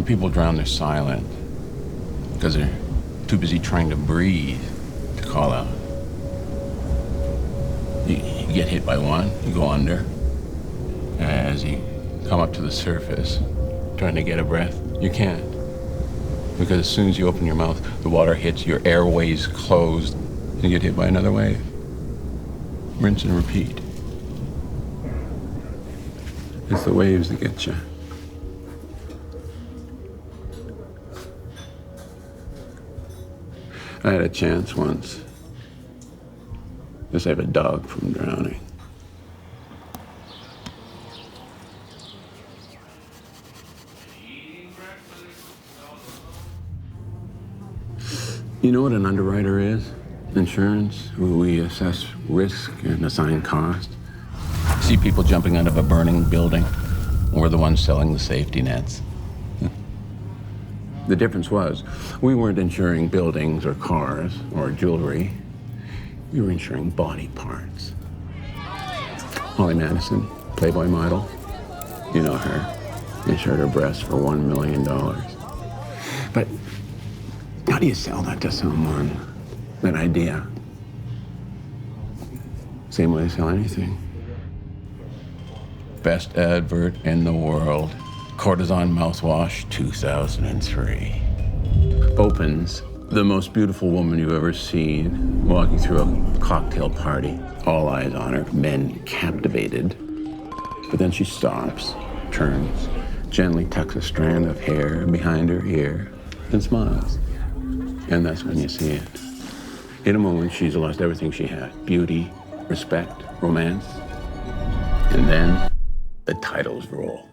people drown, they're silent because they're too busy trying to breathe to call out. You get hit by one, you go under. As you come up to the surface, trying to get a breath, you can't. Because as soon as you open your mouth, the water hits, your airways closed, and you get hit by another wave. Rinse and repeat. It's the waves that get you. I had a chance once to save a dog from drowning. You know what an underwriter is? Insurance, we assess risk and assign cost. See people jumping out of a burning building. We're the ones selling the safety nets. The difference was, we weren't insuring buildings or cars or jewelry. We were insuring body parts. Holly Madison, Playboy model. You know her. Insured her breasts for $1 million. But how do you sell that to someone? That idea? Same way they sell anything. Best advert in the world. Cortisone mouthwash, 2003. Opens, the most beautiful woman you've ever seen, walking through a cocktail party. All eyes on her, men captivated. But then she stops, turns, gently tucks a strand of hair behind her ear, and smiles. And that's when you see it. In a moment, she's lost everything she had. Beauty, respect, romance. And then the titles roll.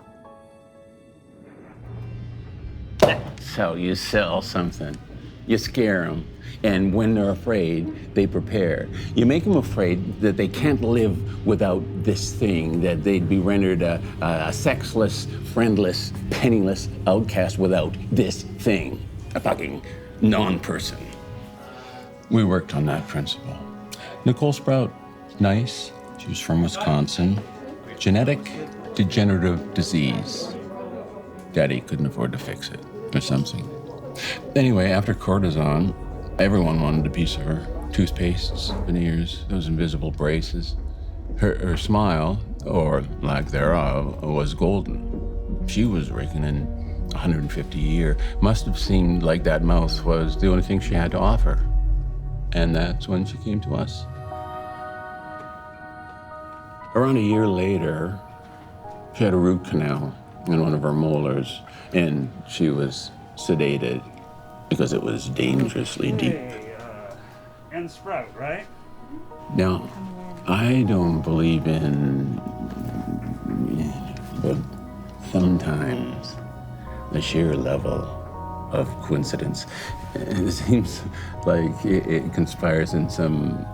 That's how you sell something. You scare them, and when they're afraid, they prepare. You make them afraid that they can't live without this thing, that they'd be rendered a sexless, friendless, penniless outcast without this thing. A fucking non-person. We worked on that principle. Nicole Sprout, nice. She was from Wisconsin. Genetic degenerative disease. Daddy couldn't afford to fix it, or something. Anyway, after cortisone, everyone wanted a piece of her. Toothpastes, veneers, those invisible braces. Her smile, or lack thereof, was golden. She was raking in 150 a year. Must have seemed like that mouth was the only thing she had to offer. And that's when she came to us. Around a year later, she had a root canal in one of her molars, and she was sedated because it was dangerously deep. And Sprout, right? Now, I don't believe in, but sometimes the sheer level of coincidence, it seems like it conspires in some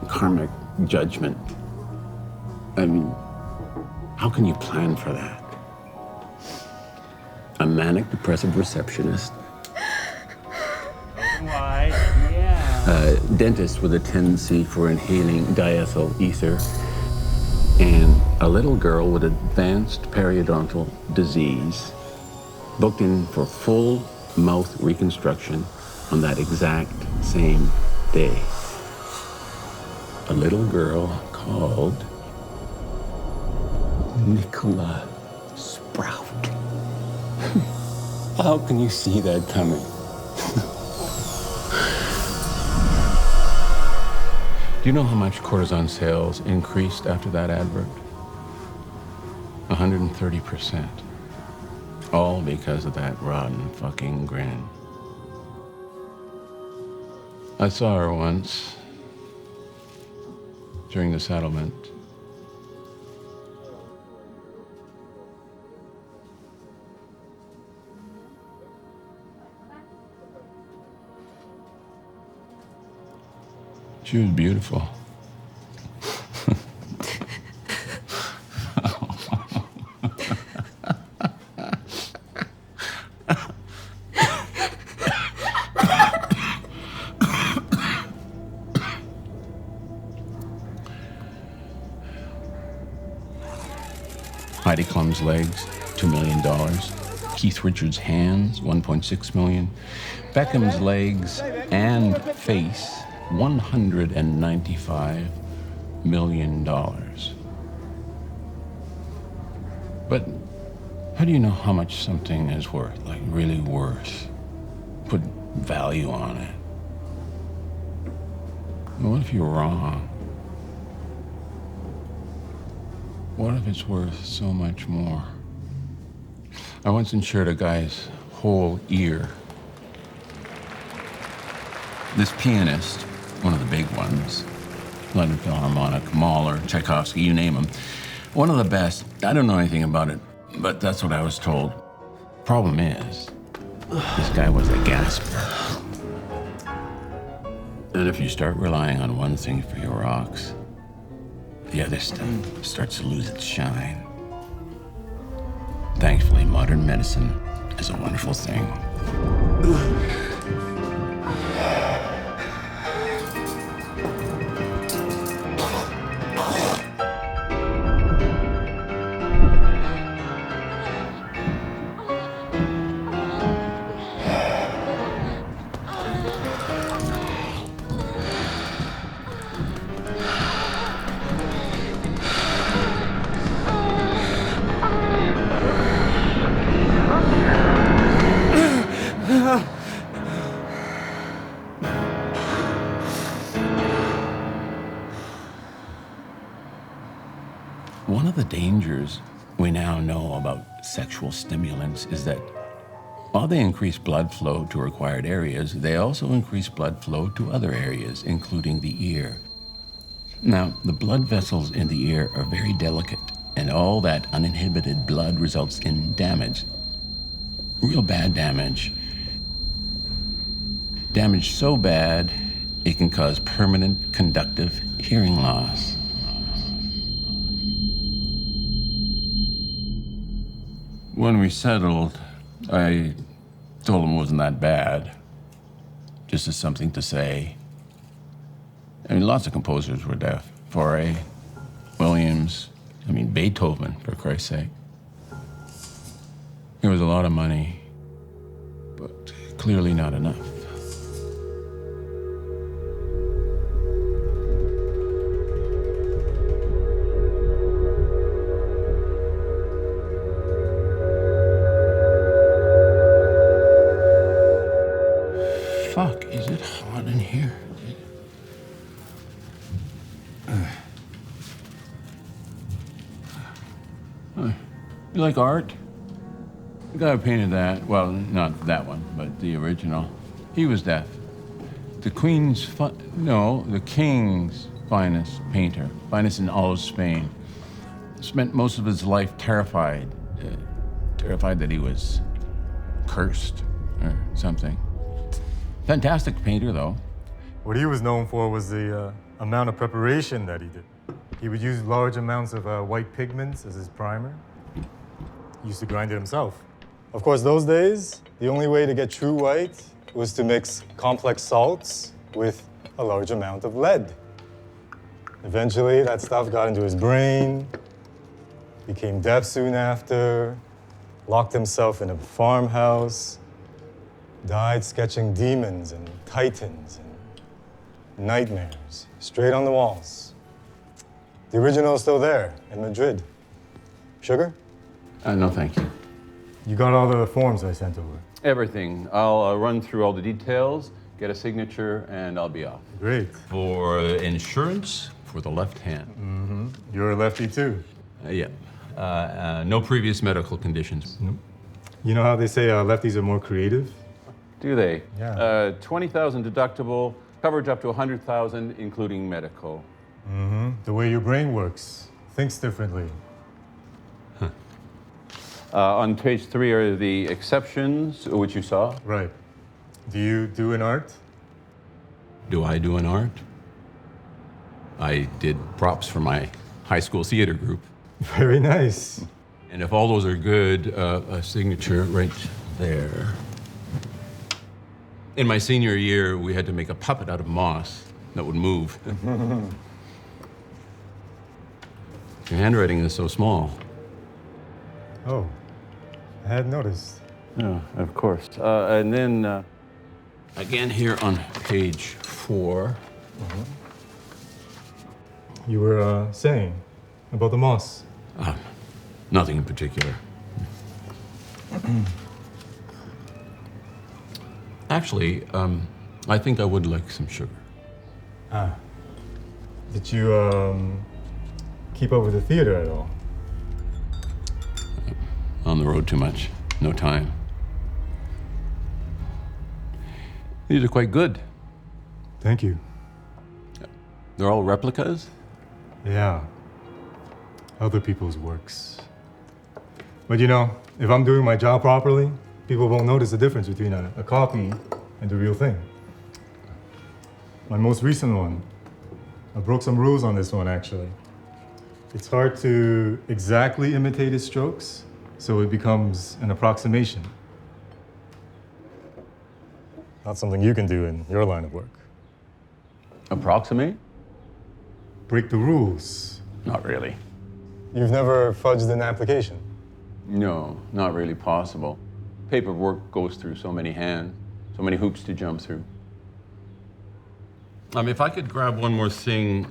karmic judgment. I mean, how can you plan for that? A manic depressive receptionist. Why, yeah. A dentist with a tendency for inhaling diethyl ether, and a little girl with advanced periodontal disease booked in for full mouth reconstruction on that exact same day. A little girl called Nicola Sprout. How can you see that coming? Do you know how much cortisone sales increased after that advert? 130%. All because of that rotten fucking grin. I saw her once during the settlement. She was beautiful. Heidi Klum's legs, $2 million. Keith Richards' hands, $1.6 million. Beckham's legs and face, $195 million. But how do you know how much something is worth, like really worth? Put value on it. What if you're wrong? What if it's worth so much more? I once insured a guy's whole ear. This pianist, one of the big ones, London Philharmonic, Mahler, Tchaikovsky, you name him, one of the best. I don't know anything about it, but that's what I was told. Problem is, this guy was a Jasper. And if you start relying on one thing for your rocks, the other stuff starts to lose its shine. Thankfully, modern medicine is a wonderful thing. One of the dangers we now know about sexual stimulants is that while they increase blood flow to required areas, they also increase blood flow to other areas, including the ear. Now, the blood vessels in the ear are very delicate, and all that uninhibited blood results in damage. Real bad damage. Damage so bad, it can cause permanent conductive hearing loss. When we settled, I told him it wasn't that bad, just as something to say. I mean, lots of composers were deaf. Fauré, Williams, Beethoven, for Christ's sake. There was a lot of money, but clearly not enough. Fuck, is it hot in here? You like art? The guy who painted that, well, not that one, but the original, he was deaf. The king's finest painter, finest in all of Spain. Spent most of his life terrified that he was cursed or something. Fantastic painter, though. What he was known for was the amount of preparation that he did. He would use large amounts of white pigments as his primer. He used to grind it himself. Of course, those days, the only way to get true white was to mix complex salts with a large amount of lead. Eventually, that stuff got into his brain, became deaf soon after, locked himself in a farmhouse, died sketching demons and titans and nightmares straight on the walls. The original is still there in Madrid. Sugar? No, thank you. You got all the forms I sent over? Everything. I'll run through all the details, get a signature, and I'll be off. Great. For insurance, for the left hand. Mm-hmm. You're a lefty too? Yeah. No previous medical conditions. Nope. You know how they say lefties are more creative? Do they? Yeah. 20,000 deductible, coverage up to 100,000, including medical. Mm-hmm. The way your brain works. Thinks differently. On page 3 are the exceptions, which you saw. Right. Do you do an art? Do I do an art? I did props for my high school theater group. Very nice. And if all those are good, a signature right there. In my senior year, we had to make a puppet out of moss that would move. Your handwriting is so small. Oh, I hadn't noticed. Oh, of course. And then again here on page 4. You were saying about the moss. Nothing in particular. Actually, I think I would like some sugar. Did you keep up with the theater at all? On the road too much. No time. These are quite good. Thank you. They're all replicas? Yeah. Other people's works. But you know, if I'm doing my job properly, people won't notice the difference between a copy and the real thing. My most recent one, I broke some rules on this one actually. It's hard to exactly imitate his strokes, so it becomes an approximation. Not something you can do in your line of work. Approximate? Break the rules. Not really. You've never fudged an application? No, not really possible. Paperwork goes through so many hands, so many hoops to jump through. If I could grab one more thing,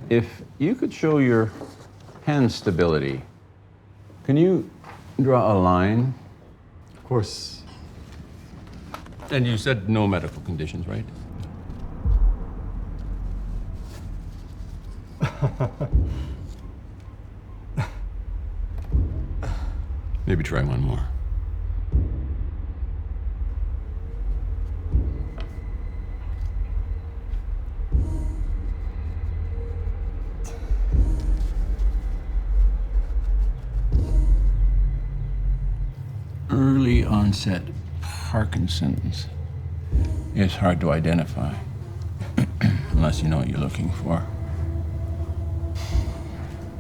if you could show your hand stability, can you draw a line? Of course. And you said no medical conditions, right? Maybe try one more. Early onset Parkinson's is hard to identify unless you know what you're looking for.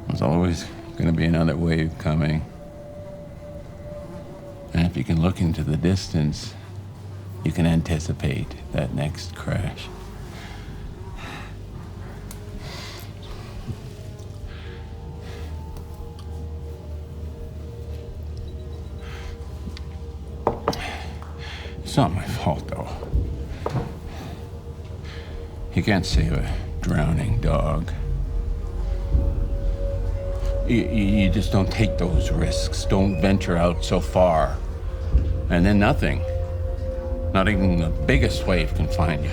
There's always going to be another wave coming. And if you can look into the distance, you can anticipate that next crash. It's not my fault, though. You can't save a drowning dog. You just don't take those risks. Don't venture out so far. And then nothing. Not even the biggest wave can find you.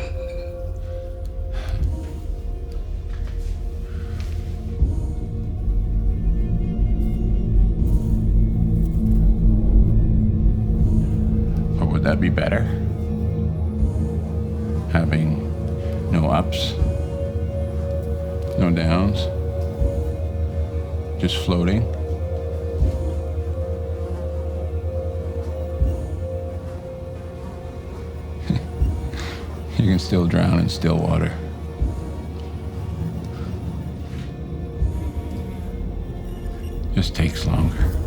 Or would that be better? Having no ups, no downs, just floating? You can still drown in still water. Just takes longer.